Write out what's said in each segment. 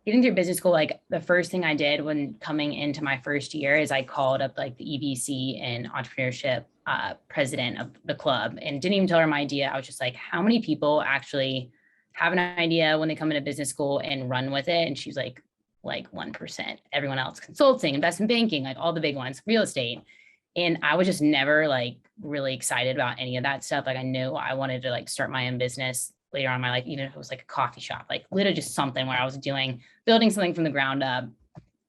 getting through business school, like the first thing I did when coming into my first year is I called up like the EVC and entrepreneurship president of the club and didn't even tell her my idea. I was just like, how many people actually have an idea when they come into business school and run with it? And she's like 1%. Everyone else, consulting, investment banking, like all the big ones, real estate. And I was just never like really excited about any of that stuff. Like I knew I wanted to like start my own business later on in my life, even if it was like a coffee shop, like literally just something where I was building something from the ground up,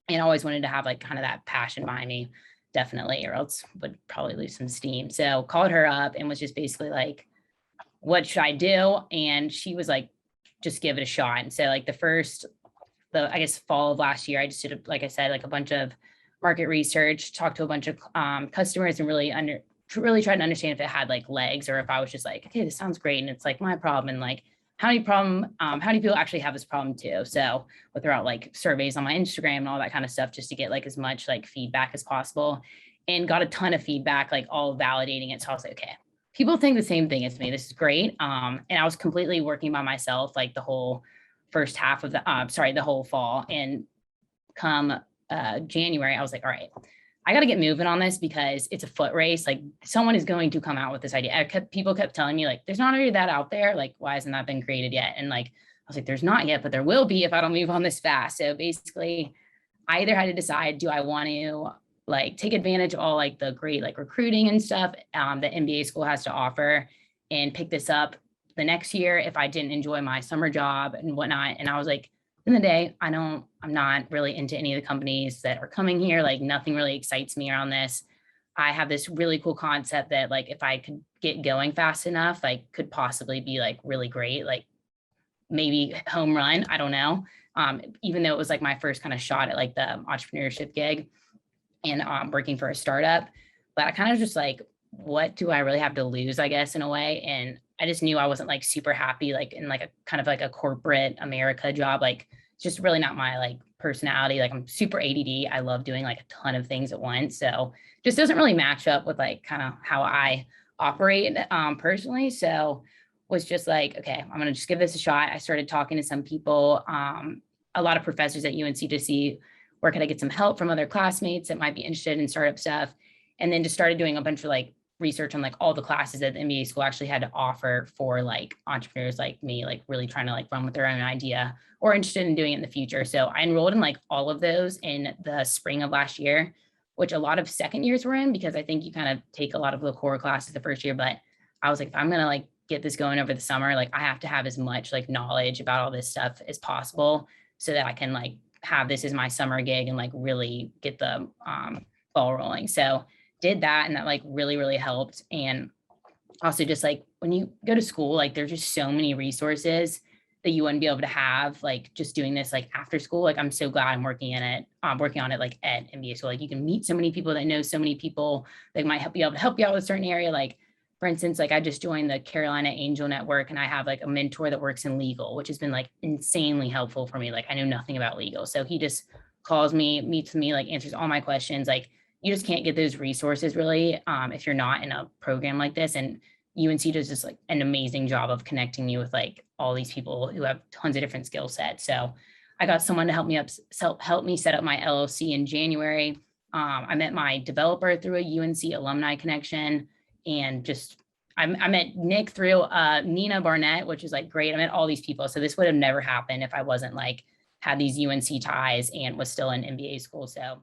and always wanted to have like kind of that passion behind me, definitely, or else would probably lose some steam. So called her up and was just basically like, what should I do? And she was like, just give it a shot. And so like I guess fall of last year, I just did, like I said, like a bunch of market research, talked to a bunch of customers and really tried to understand if it had like legs, or if I was just like, okay, this sounds great and it's like my problem, and like how many people actually have this problem too. So we'll throw out like surveys on my Instagram and all that kind of stuff just to get like as much like feedback as possible, and got a ton of feedback, like all validating it. So I was like, okay, people think the same thing as me. This is great. And I was completely working by myself like the whole first half of the whole fall. And come January, I was like, all right, I got to get moving on this because it's a foot race. Like someone is going to come out with this idea. People kept telling me like, there's not already that out there. Like, why hasn't that been created yet? And like, I was like, there's not yet, but there will be if I don't move on this fast. So basically I either had to decide, do I want to like take advantage of all like the great like recruiting and stuff that MBA school has to offer, and pick this up the next year if I didn't enjoy my summer job and whatnot. And I was like, in the day, I'm not really into any of the companies that are coming here. Like nothing really excites me around this. I have this really cool concept that like, if I could get going fast enough, like could possibly be like really great, like maybe home run. I don't know. Even though it was like my first kind of shot at like the entrepreneurship gig and working for a startup, but I kind of just like, what do I really have to lose, I guess, in a way. And I just knew I wasn't like super happy, like in like a kind of like a corporate America job. Like it's just really not my like personality. Like I'm super ADD. I love doing like a ton of things at once. So just doesn't really match up with like kind of how I operate personally. So was just like, okay, I'm going to just give this a shot. I started talking to some people, a lot of professors at UNC, to see where could I get some help from other classmates that might be interested in startup stuff. And then just started doing a bunch of like research on like all the classes that the MBA school actually had to offer for like entrepreneurs like me, like really trying to like run with their own idea or interested in doing it in the future. So I enrolled in like all of those in the spring of last year, which a lot of second years were in, because I think you kind of take a lot of the core classes the first year. But I was like, if I'm going to like get this going over the summer, like I have to have as much like knowledge about all this stuff as possible so that I can like have this as my summer gig and like really get the ball rolling. So did that, and that like really, really helped. And also just like when you go to school, like there's just so many resources that you wouldn't be able to have like just doing this like after school. Like I'm so glad I'm working on it like at MBA school. Like you can meet so many people that know so many people that might be able to help you out with a certain area. Like for instance, like I just joined the Carolina Angel Network, and I have like a mentor that works in legal, which has been like insanely helpful for me. Like I knew nothing about legal, so he just calls me, meets me, like answers all my questions. Like you just can't get those resources really if you're not in a program like this. And UNC does just like an amazing job of connecting you with like all these people who have tons of different skill sets. So I got someone to help me set up my LLC in January. I met my developer through a UNC alumni connection, and just I met Nick through Nina Barnett, which is like great. I met all these people. So this would have never happened if I wasn't like had these UNC ties and was still in MBA school. So